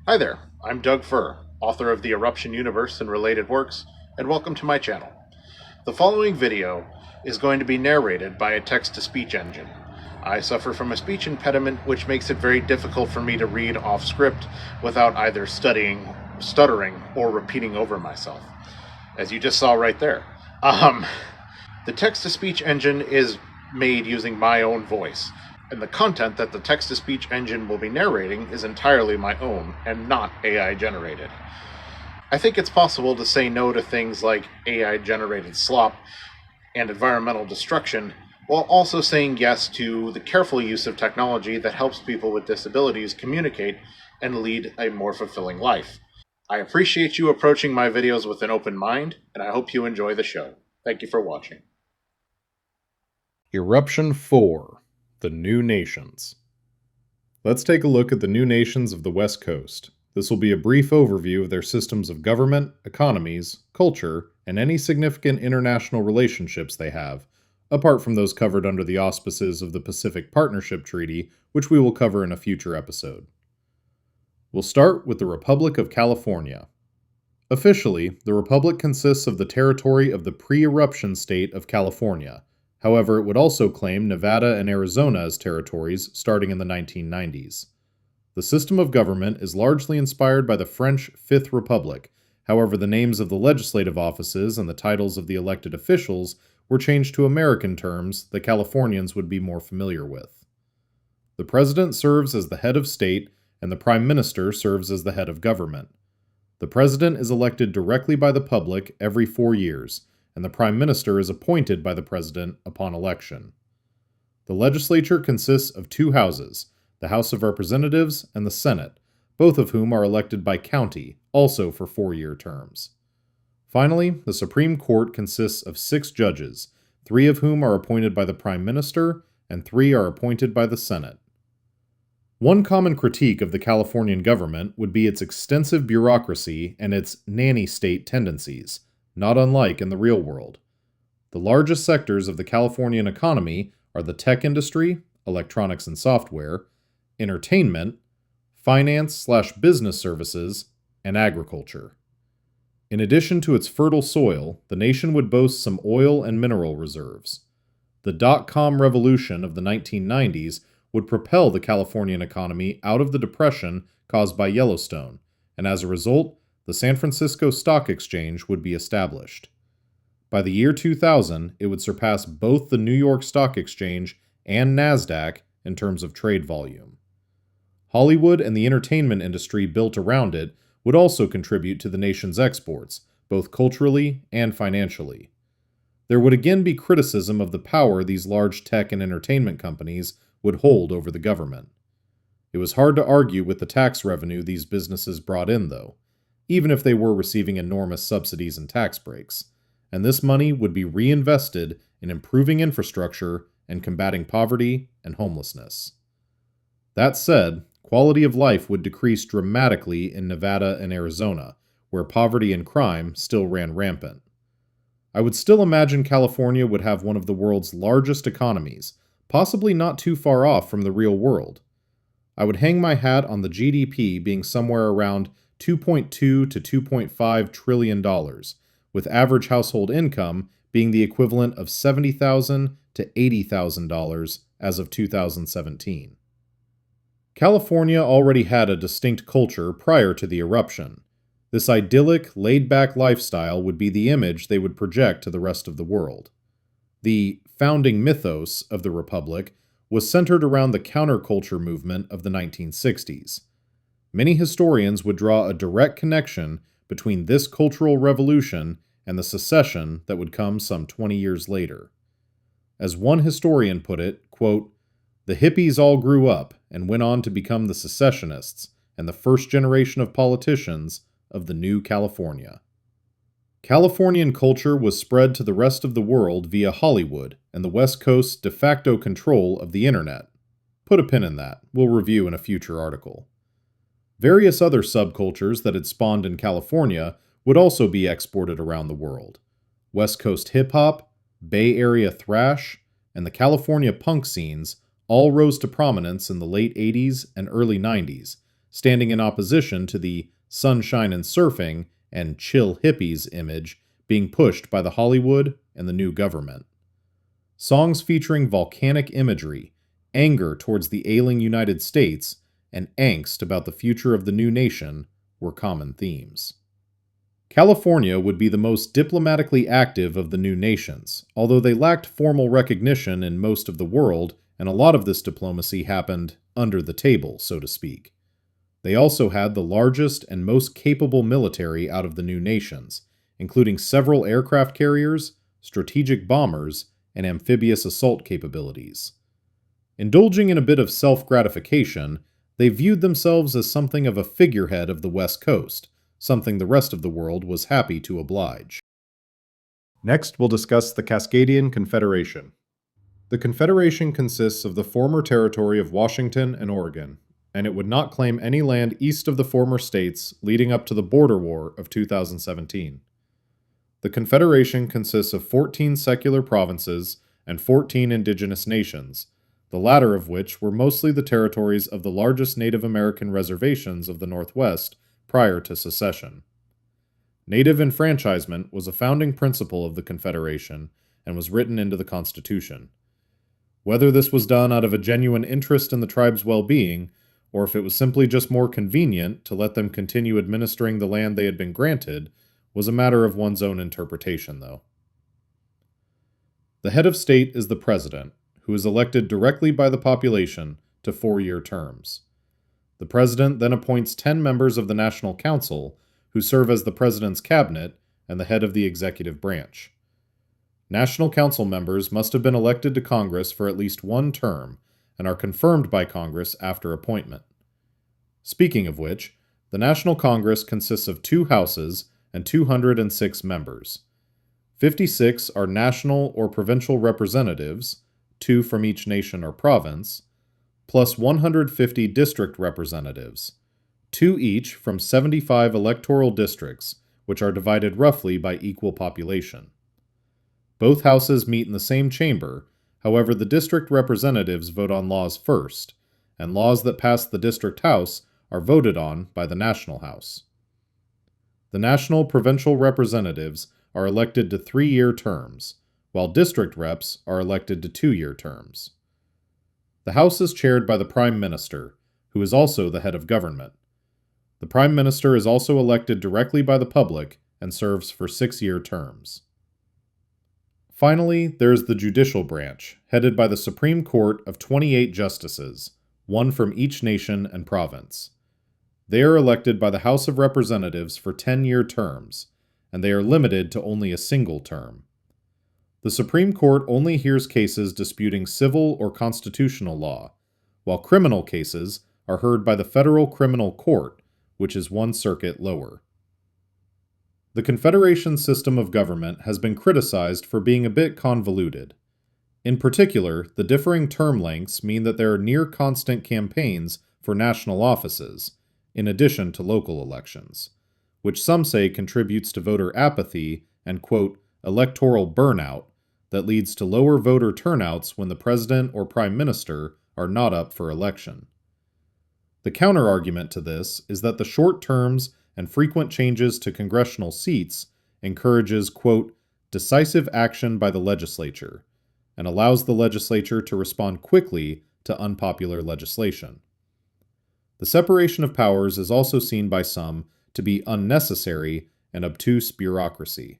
Hi there, I'm Doug Furr, author of the Eruption universe and related works, and welcome to my channel. The following video is going to be narrated by a text-to-speech engine. I suffer from a speech impediment which makes it very difficult for me to read off script without either stuttering, or repeating over myself, as you just saw right there. The text-to-speech engine is made using my own voice, and the content that the text-to-speech engine will be narrating is entirely my own and not AI generated. I think it's possible to say no to things like AI generated slop and environmental destruction while also saying yes to the careful use of technology that helps people with disabilities communicate and lead a more fulfilling life. I appreciate you approaching my videos with an open mind, and I hope you enjoy the show. Thank you for watching. Eruption 4: The New Nations. Let's take a look at the new nations of the West Coast. This will be a brief overview of their systems of government, economies, culture, and any significant international relationships they have, apart from those covered under the auspices of the Pacific Partnership Treaty, which we will cover in a future episode. We'll start with the Republic of California. Officially, the Republic consists of the territory of the pre-eruption state of California. However, it would also claim Nevada and Arizona as territories starting in the 1990s. The system of government is largely inspired by the French Fifth Republic. However, the names of the legislative offices and the titles of the elected officials were changed to American terms that Californians would be more familiar with. The president serves as the head of state, and the prime minister serves as the head of government. The president is elected directly by the public every 4 years, and the prime minister is appointed by the president upon election. The legislature consists of two houses, the House of Representatives and the Senate, both of whom are elected by county, also for 4-year terms. Finally, the Supreme Court consists of 6 judges, 3 of whom are appointed by the prime minister and 3 are appointed by the Senate. One common critique of the Californian government would be its extensive bureaucracy and its nanny state tendencies, not unlike in the real world. The largest sectors of the Californian economy are the tech industry, electronics and software, entertainment, finance/business services, and agriculture. In addition to its fertile soil, the nation would boast some oil and mineral reserves. The dot-com revolution of the 1990s would propel the Californian economy out of the depression caused by Yellowstone, and as a result, the San Francisco Stock Exchange would be established. By the year 2000, it would surpass both the New York Stock Exchange and NASDAQ in terms of trade volume. Hollywood and the entertainment industry built around it would also contribute to the nation's exports, both culturally and financially. There would again be criticism of the power these large tech and entertainment companies would hold over the government. It was hard to argue with the tax revenue these businesses brought in, though, even if they were receiving enormous subsidies and tax breaks, and this money would be reinvested in improving infrastructure and combating poverty and homelessness. That said, quality of life would decrease dramatically in Nevada and Arizona, where poverty and crime still ran rampant. I would still imagine California would have one of the world's largest economies, possibly not too far off from the real world. I would hang my hat on the GDP being somewhere around $2.2 to $2.5 trillion, with average household income being the equivalent of $70,000 to $80,000 as of 2017. California already had a distinct culture prior to the eruption. This idyllic, laid-back lifestyle would be the image they would project to the rest of the world. The founding mythos of the Republic was centered around the counterculture movement of the 1960s. Many historians would draw a direct connection between this cultural revolution and the secession that would come some 20 years later. As one historian put it, quote, "The hippies all grew up and went on to become the secessionists and the first generation of politicians of the new California." Californian culture was spread to the rest of the world via Hollywood and the West Coast's de facto control of the internet. Put a pin in that, we'll review in a future article. Various other subcultures that had spawned in California would also be exported around the world. West Coast hip-hop, Bay Area thrash, and the California punk scenes all rose to prominence in the late 80s and early 90s, standing in opposition to the sunshine and surfing and chill hippies image being pushed by the Hollywood and the new government. Songs featuring volcanic imagery, anger towards the ailing United States, and angst about the future of the new nation were common themes. California would be the most diplomatically active of the new nations, although they lacked formal recognition in most of the world, and a lot of this diplomacy happened under the table, so to speak. They also had the largest and most capable military out of the new nations, including several aircraft carriers, strategic bombers, and amphibious assault capabilities. Indulging in a bit of self-gratification, they viewed themselves as something of a figurehead of the West Coast, something the rest of the world was happy to oblige. Next, we'll discuss the Cascadian Confederation. The Confederation consists of the former territory of Washington and Oregon, and it would not claim any land east of the former states leading up to the border war of 2017. The Confederation consists of 14 secular provinces and 14 indigenous nations, the latter of which were mostly the territories of the largest Native American reservations of the Northwest prior to secession. Native enfranchisement was a founding principle of the Confederation and was written into the Constitution. Whether this was done out of a genuine interest in the tribe's well-being, or if it was simply just more convenient to let them continue administering the land they had been granted, was a matter of one's own interpretation, though. The head of state is the president, who is elected directly by the population to 4-year terms. The president then appoints 10 members of the National Council, who serve as the president's cabinet and the head of the executive branch. National Council members must have been elected to Congress for at least one term and are confirmed by Congress after appointment. Speaking of which, the National Congress consists of 2 houses and 206 members. 56 are national or provincial representatives, 2 from each nation or province, plus 150 district representatives, 2 each from 75 electoral districts, which are divided roughly by equal population. Both houses meet in the same chamber, however the district representatives vote on laws first, and laws that pass the district house are voted on by the national house. The national provincial representatives are elected to 3-year terms, while district reps are elected to 2-year terms. The House is chaired by the Prime Minister, who is also the head of government. The Prime Minister is also elected directly by the public and serves for 6-year terms. Finally, there is the judicial branch, headed by the Supreme Court of 28 justices, 1 from each nation and province. They are elected by the House of Representatives for 10-year terms, and they are limited to only a single term. The Supreme Court only hears cases disputing civil or constitutional law, while criminal cases are heard by the Federal Criminal Court, which is 1 circuit lower. The Confederation's system of government has been criticized for being a bit convoluted. In particular, the differing term lengths mean that there are near-constant campaigns for national offices, in addition to local elections, which some say contributes to voter apathy and, quote, electoral burnout that leads to lower voter turnouts when the president or prime minister are not up for election. The counterargument to this is that the short terms and frequent changes to congressional seats encourages, quote, decisive action by the legislature, and allows the legislature to respond quickly to unpopular legislation. The separation of powers is also seen by some to be unnecessary and obtuse bureaucracy.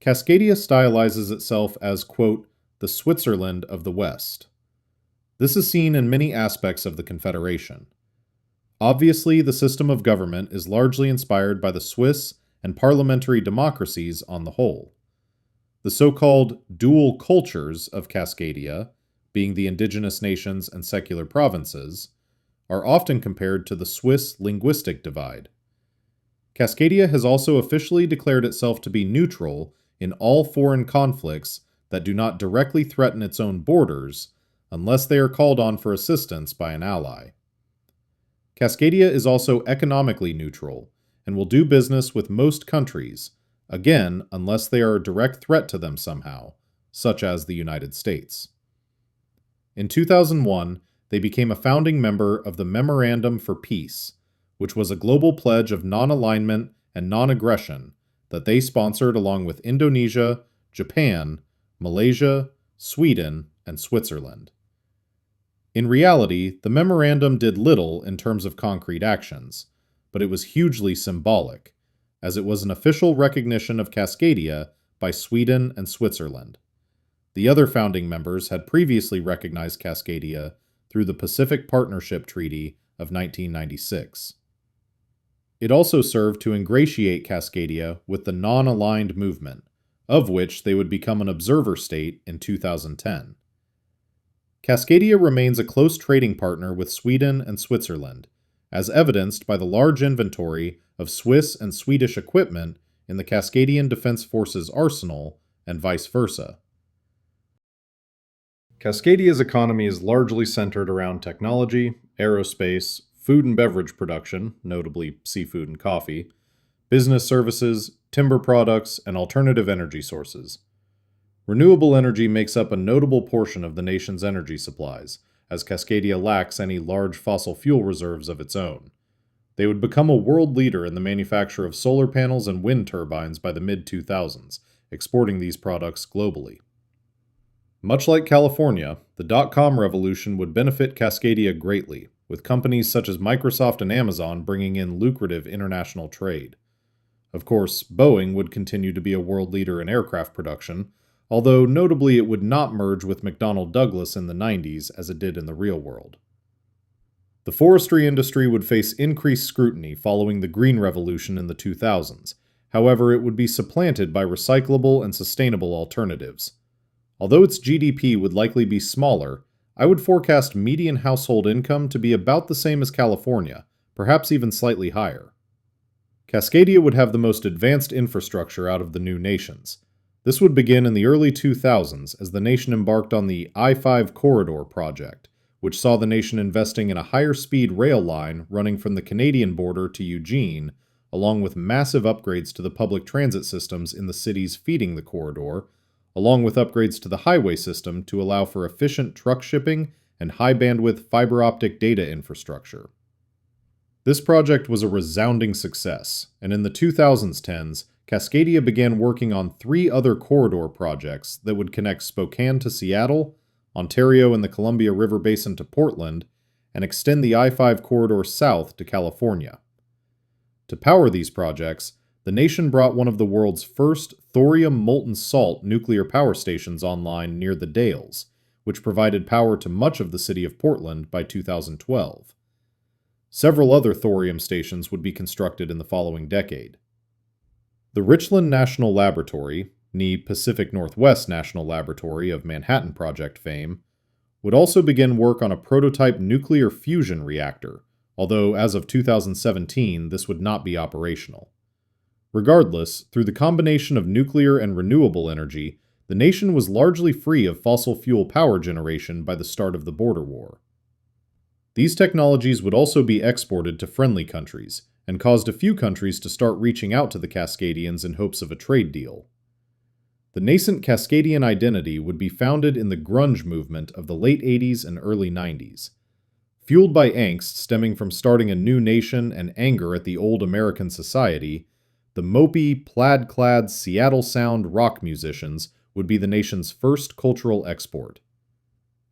Cascadia stylizes itself as, quote, the Switzerland of the West. This is seen in many aspects of the Confederation. Obviously, the system of government is largely inspired by the Swiss and parliamentary democracies on the whole. The so-called dual cultures of Cascadia, being the indigenous nations and secular provinces, are often compared to the Swiss linguistic divide. Cascadia has also officially declared itself to be neutral in all foreign conflicts that do not directly threaten its own borders, unless they are called on for assistance by an ally. Cascadia is also economically neutral and will do business with most countries, again, unless they are a direct threat to them somehow, such as the United States. In 2001, they became a founding member of the Memorandum for Peace, which was a global pledge of non-alignment and non-aggression that they sponsored along with Indonesia, Japan, Malaysia, Sweden, and Switzerland. In reality, the memorandum did little in terms of concrete actions, but it was hugely symbolic, as it was an official recognition of Cascadia by Sweden and Switzerland. The other founding members had previously recognized Cascadia through the Pacific Partnership Treaty of 1996. It also served to ingratiate Cascadia with the non-aligned movement, of which they would become an observer state in 2010. Cascadia remains a close trading partner with Sweden and Switzerland, as evidenced by the large inventory of Swiss and Swedish equipment in the Cascadian Defense Forces arsenal, and vice versa. Cascadia's economy is largely centered around technology, aerospace, food and beverage production, notably seafood and coffee, business services, timber products, and alternative energy sources. Renewable energy makes up a notable portion of the nation's energy supplies, as Cascadia lacks any large fossil fuel reserves of its own. They would become a world leader in the manufacture of solar panels and wind turbines by the mid-2000s, exporting these products globally. Much like California, the dot-com revolution would benefit Cascadia greatly, with companies such as Microsoft and Amazon bringing in lucrative international trade. Of course, Boeing would continue to be a world leader in aircraft production, although notably it would not merge with McDonnell Douglas in the 90s as it did in the real world. The forestry industry would face increased scrutiny following the Green Revolution in the 2000s. However, it would be supplanted by recyclable and sustainable alternatives. Although its GDP would likely be smaller, I would forecast median household income to be about the same as California, perhaps even slightly higher. Cascadia would have the most advanced infrastructure out of the new nations. This would begin in the early 2000s as the nation embarked on the I-5 Corridor project, which saw the nation investing in a higher-speed rail line running from the Canadian border to Eugene, along with massive upgrades to the public transit systems in the cities feeding the corridor, along with upgrades to the highway system to allow for efficient truck shipping and high-bandwidth fiber-optic data infrastructure. This project was a resounding success, and in the 2010s, Cascadia began working on 3 other corridor projects that would connect Spokane to Seattle, Ontario and the Columbia River Basin to Portland, and extend the I-5 corridor south to California. To power these projects, the nation brought one of the world's first thorium molten salt nuclear power stations online near the Dalles, which provided power to much of the city of Portland by 2012. Several other thorium stations would be constructed in the following decade. The Richland National Laboratory, née Pacific Northwest National Laboratory of Manhattan Project fame, would also begin work on a prototype nuclear fusion reactor, although as of 2017 this would not be operational. Regardless, through the combination of nuclear and renewable energy, the nation was largely free of fossil fuel power generation by the start of the border war. These technologies would also be exported to friendly countries, and caused a few countries to start reaching out to the Cascadians in hopes of a trade deal. The nascent Cascadian identity would be founded in the grunge movement of the late 80s and early 90s. Fueled by angst stemming from starting a new nation and anger at the old American society, the mopey, plaid-clad Seattle Sound rock musicians would be the nation's first cultural export.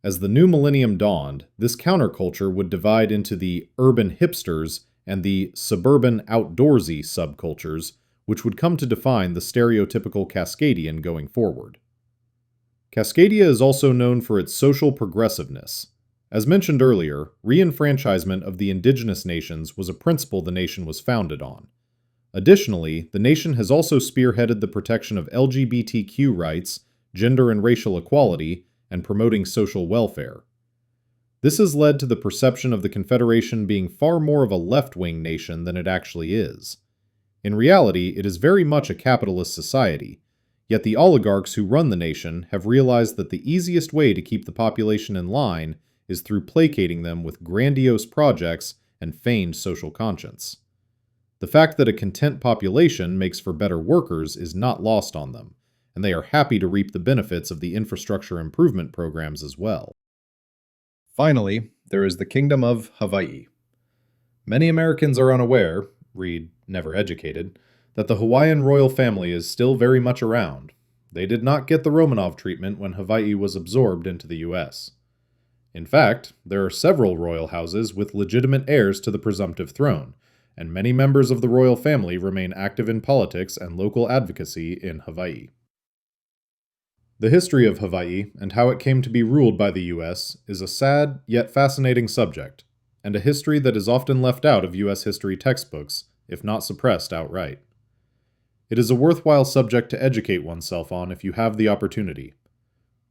As the new millennium dawned, this counterculture would divide into the urban hipsters and the suburban outdoorsy subcultures, which would come to define the stereotypical Cascadian going forward. Cascadia is also known for its social progressiveness. As mentioned earlier, reenfranchisement of the indigenous nations was a principle the nation was founded on. Additionally, the nation has also spearheaded the protection of LGBTQ rights, gender and racial equality, and promoting social welfare. This has led to the perception of the Confederation being far more of a left-wing nation than it actually is. In reality, it is very much a capitalist society, yet the oligarchs who run the nation have realized that the easiest way to keep the population in line is through placating them with grandiose projects and feigned social conscience. The fact that a content population makes for better workers is not lost on them, and they are happy to reap the benefits of the infrastructure improvement programs as well. Finally, there is the Kingdom of Hawaii. Many Americans are unaware, read never educated, that the Hawaiian royal family is still very much around. They did not get the Romanov treatment when Hawaii was absorbed into the U.S. In fact, there are several royal houses with legitimate heirs to the presumptive throne, and many members of the royal family remain active in politics and local advocacy in Hawaii. The history of Hawaii and how it came to be ruled by the U.S. is a sad yet fascinating subject, and a history that is often left out of U.S. history textbooks, if not suppressed outright. It is a worthwhile subject to educate oneself on if you have the opportunity.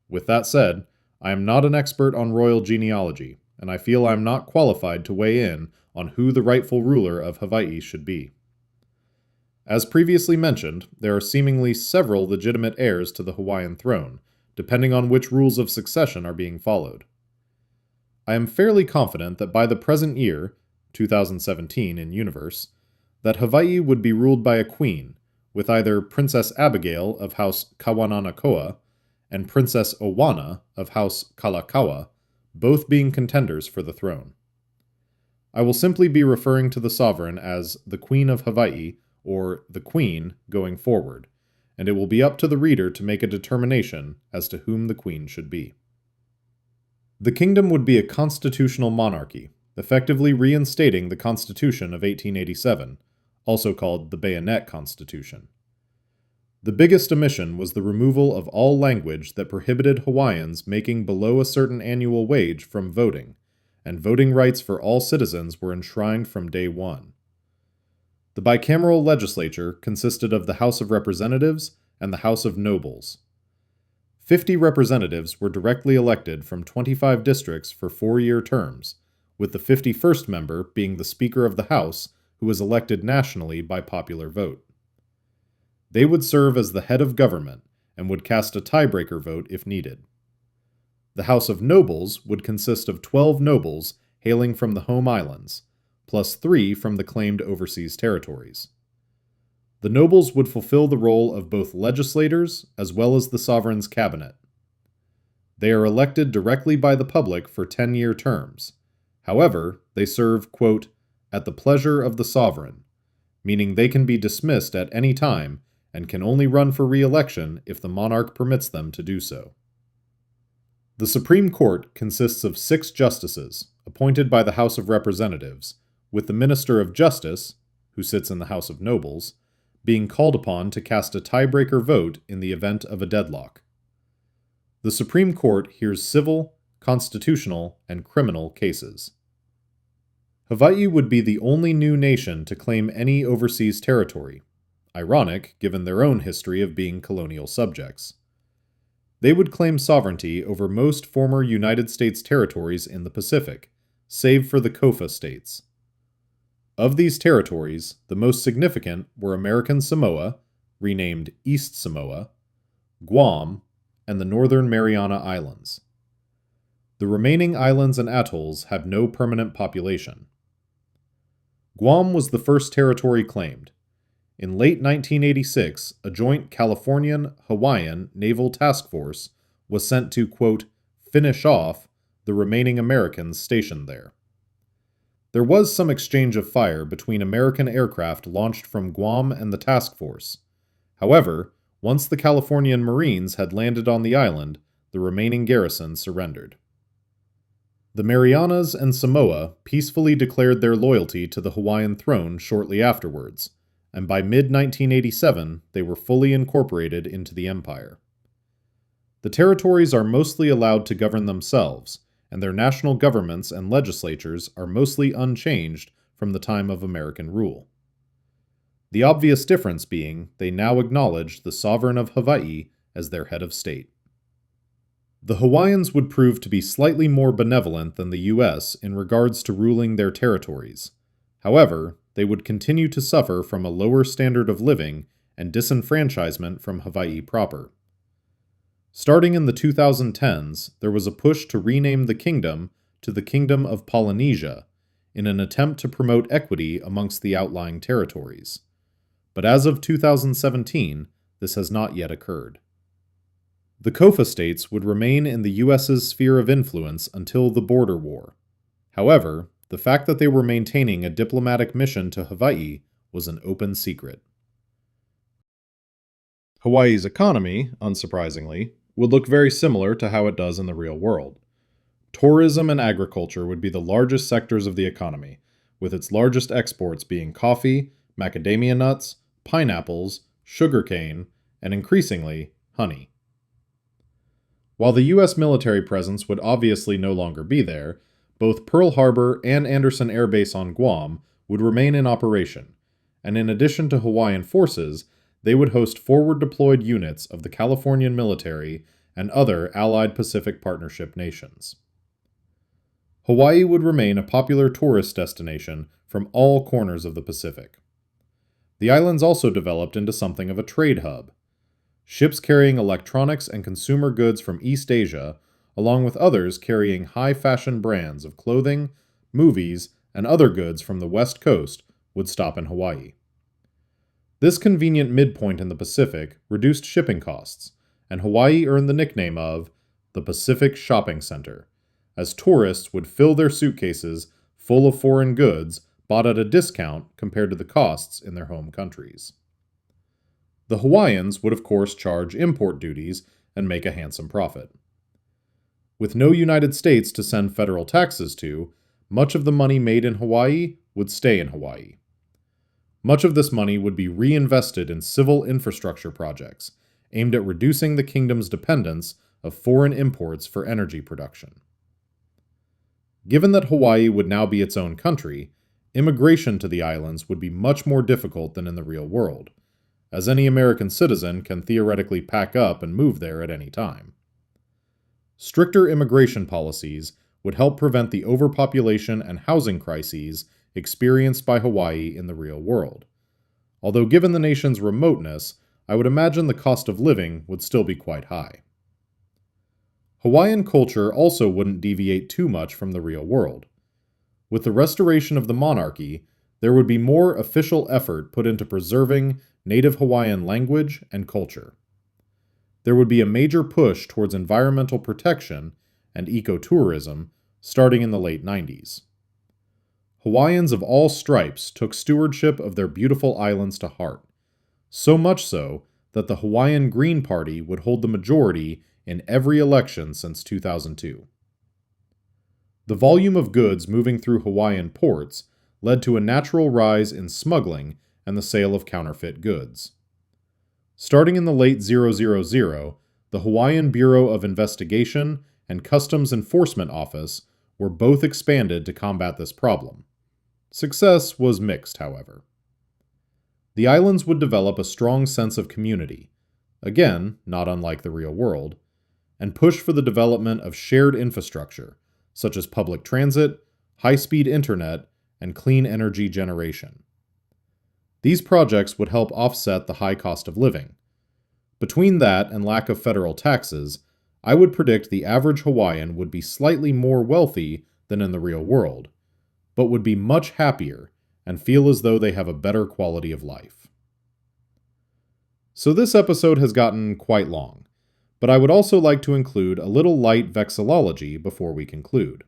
With that said, I am not an expert on royal genealogy, and I feel I am not qualified to weigh in on who the rightful ruler of Hawaii should be. As previously mentioned, there are seemingly several legitimate heirs to the Hawaiian throne, depending on which rules of succession are being followed. I am fairly confident that by the present year, 2017 in universe, that Hawaii would be ruled by a queen, with either Princess Abigail of House Kawananakoa and Princess Owana of House Kalakaua, both being contenders for the throne. I will simply be referring to the sovereign as the Queen of Hawaii or the Queen going forward, and it will be up to the reader to make a determination as to whom the Queen should be. The kingdom would be a constitutional monarchy, effectively reinstating the Constitution of 1887, also called the Bayonet Constitution. The biggest omission was the removal of all language that prohibited Hawaiians making below a certain annual wage from voting, and voting rights for all citizens were enshrined from day one. The bicameral legislature consisted of the House of Representatives and the House of Nobles. 50 representatives were directly elected from 25 districts for 4-year terms, with the 51st member being the Speaker of the House, who was elected nationally by popular vote. They would serve as the head of government and would cast a tiebreaker vote if needed. The House of Nobles would consist of 12 nobles hailing from the home islands, plus 3 from the claimed overseas territories. The nobles would fulfill the role of both legislators as well as the sovereign's cabinet. They are elected directly by the public for 10-year terms. However, they serve, quote, at the pleasure of the sovereign, meaning they can be dismissed at any time and can only run for re-election if the monarch permits them to do so. The Supreme Court consists of 6 justices, appointed by the House of Representatives, with the Minister of Justice, who sits in the House of Nobles, being called upon to cast a tiebreaker vote in the event of a deadlock. The Supreme Court hears civil, constitutional, and criminal cases. Hawaii would be the only new nation to claim any overseas territory, ironic given their own history of being colonial subjects. They would claim sovereignty over most former United States territories in the Pacific, save for the Kofa states. Of these territories, the most significant were American Samoa, renamed East Samoa, Guam, and the Northern Mariana Islands. The remaining islands and atolls have no permanent population. Guam was the first territory claimed. In late 1986, a joint Californian-Hawaiian naval task force was sent to, quote, finish off the remaining Americans stationed there. There was some exchange of fire between American aircraft launched from Guam and the task force. However, once the Californian Marines had landed on the island, the remaining garrison surrendered. The Marianas and Samoa peacefully declared their loyalty to the Hawaiian throne shortly afterwards, and by mid-1987 they were fully incorporated into the empire. The territories are mostly allowed to govern themselves, and their national governments and legislatures are mostly unchanged from the time of American rule. The obvious difference being they now acknowledge the sovereign of Hawaii as their head of state. The Hawaiians would prove to be slightly more benevolent than the U.S. in regards to ruling their territories. However, they would continue to suffer from a lower standard of living and disenfranchisement from Hawaii proper. Starting in the 2010s, there was a push to rename the kingdom to the Kingdom of Polynesia in an attempt to promote equity amongst the outlying territories. But as of 2017, this has not yet occurred. The Kofa states would remain in the U.S.'s sphere of influence until the border war. However, the fact that they were maintaining a diplomatic mission to Hawaii was an open secret. Hawaii's economy, unsurprisingly, would look very similar to how it does in the real world. Tourism and agriculture would be the largest sectors of the economy, with its largest exports being coffee, macadamia nuts, pineapples, sugarcane, and increasingly, honey. While the U.S. military presence would obviously no longer be there, both Pearl Harbor and Andersen Air Base on Guam would remain in operation, and in addition to Hawaiian forces, they would host forward-deployed units of the Californian military and other Allied Pacific Partnership nations. Hawaii would remain a popular tourist destination from all corners of the Pacific. The islands also developed into something of a trade hub. Ships carrying electronics and consumer goods from East Asia, along with others carrying high-fashion brands of clothing, movies, and other goods from the West Coast, would stop in Hawaii. This convenient midpoint in the Pacific reduced shipping costs, and Hawaii earned the nickname of the Pacific Shopping Center, as tourists would fill their suitcases full of foreign goods bought at a discount compared to the costs in their home countries. The Hawaiians would of course charge import duties and make a handsome profit. With no United States to send federal taxes to, much of the money made in Hawaii would stay in Hawaii. Much of this money would be reinvested in civil infrastructure projects aimed at reducing the kingdom's dependence of foreign imports for energy production. Given that Hawaii would now be its own country, immigration to the islands would be much more difficult than in the real world, as any American citizen can theoretically pack up and move there at any time. Stricter immigration policies would help prevent the overpopulation and housing crises experienced by Hawaii in the real world. Although given the nation's remoteness, I would imagine the cost of living would still be quite high. Hawaiian culture also wouldn't deviate too much from the real world. With the restoration of the monarchy, there would be more official effort put into preserving native Hawaiian language and culture. There would be a major push towards environmental protection and ecotourism starting in the late 90s. Hawaiians of all stripes took stewardship of their beautiful islands to heart, so much so that the Hawaiian Green Party would hold the majority in every election since 2002. The volume of goods moving through Hawaiian ports led to a natural rise in smuggling and the sale of counterfeit goods. Starting in the late 000, the Hawaiian Bureau of Investigation and Customs Enforcement Office were both expanded to combat this problem. Success was mixed, however. The islands would develop a strong sense of community, again, not unlike the real world, and push for the development of shared infrastructure, such as public transit, high-speed internet, and clean energy generation. These projects would help offset the high cost of living. Between that and lack of federal taxes, I would predict the average Hawaiian would be slightly more wealthy than in the real world, but would be much happier and feel as though they have a better quality of life. So this episode has gotten quite long, but I would also like to include a little light vexillology before we conclude.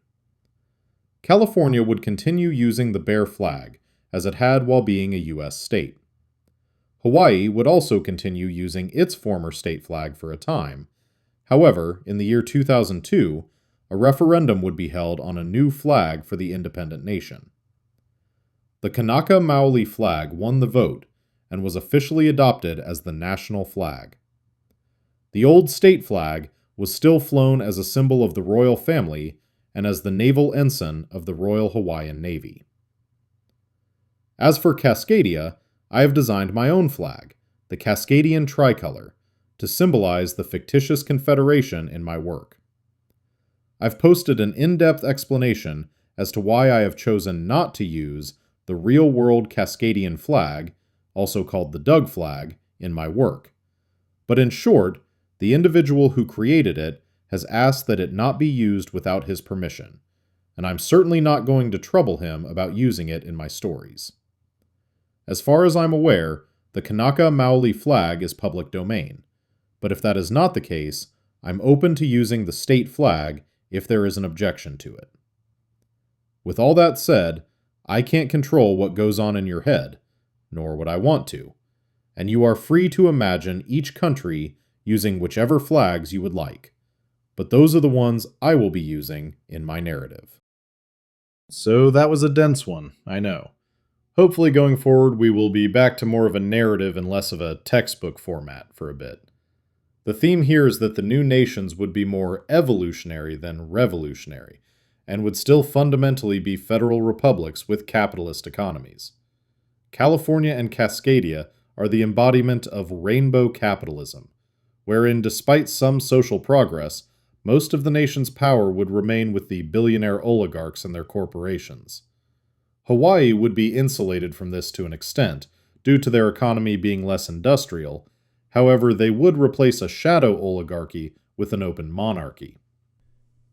California would continue using the bear flag, as it had while being a U.S. state. Hawaii would also continue using its former state flag for a time. However, in the year 2002, a referendum would be held on a new flag for the independent nation. The Kanaka Maoli flag won the vote and was officially adopted as the national flag. The old state flag was still flown as a symbol of the royal family and as the naval ensign of the Royal Hawaiian Navy. As for Cascadia, I have designed my own flag, the Cascadian tricolor, to symbolize the fictitious confederation in my work. I've posted an in-depth explanation as to why I have chosen not to use the real-world Cascadian flag, also called the Doug flag, in my work. But in short, the individual who created it has asked that it not be used without his permission, and I'm certainly not going to trouble him about using it in my stories. As far as I'm aware, the Kanaka Maoli flag is public domain, but if that is not the case, I'm open to using the state flag if there is an objection to it. With all that said, I can't control what goes on in your head, nor would I want to, and you are free to imagine each country using whichever flags you would like, but those are the ones I will be using in my narrative. So that was a dense one, I know. Hopefully going forward we will be back to more of a narrative and less of a textbook format for a bit. The theme here is that the new nations would be more evolutionary than revolutionary, and would still fundamentally be federal republics with capitalist economies. California and Cascadia are the embodiment of rainbow capitalism, wherein despite some social progress, most of the nation's power would remain with the billionaire oligarchs and their corporations. Hawaii would be insulated from this to an extent, due to their economy being less industrial. However, they would replace a shadow oligarchy with an open monarchy.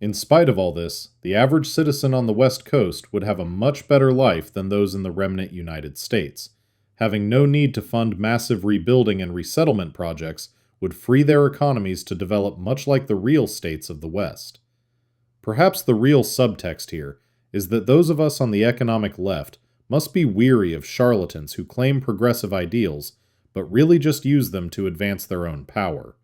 In spite of all this, the average citizen on the West Coast would have a much better life than those in the remnant United States. Having no need to fund massive rebuilding and resettlement projects would free their economies to develop much like the real states of the West. Perhaps the real subtext here is that those of us on the economic left must be weary of charlatans who claim progressive ideals, but really just use them to advance their own power.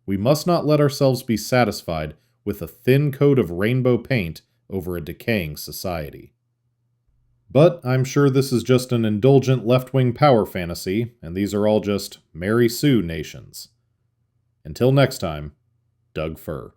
We must not let ourselves be satisfied with a thin coat of rainbow paint over a decaying society. But I'm sure this is just an indulgent left-wing power fantasy, and these are all just Mary Sue nations. Until next time, Doug Furr.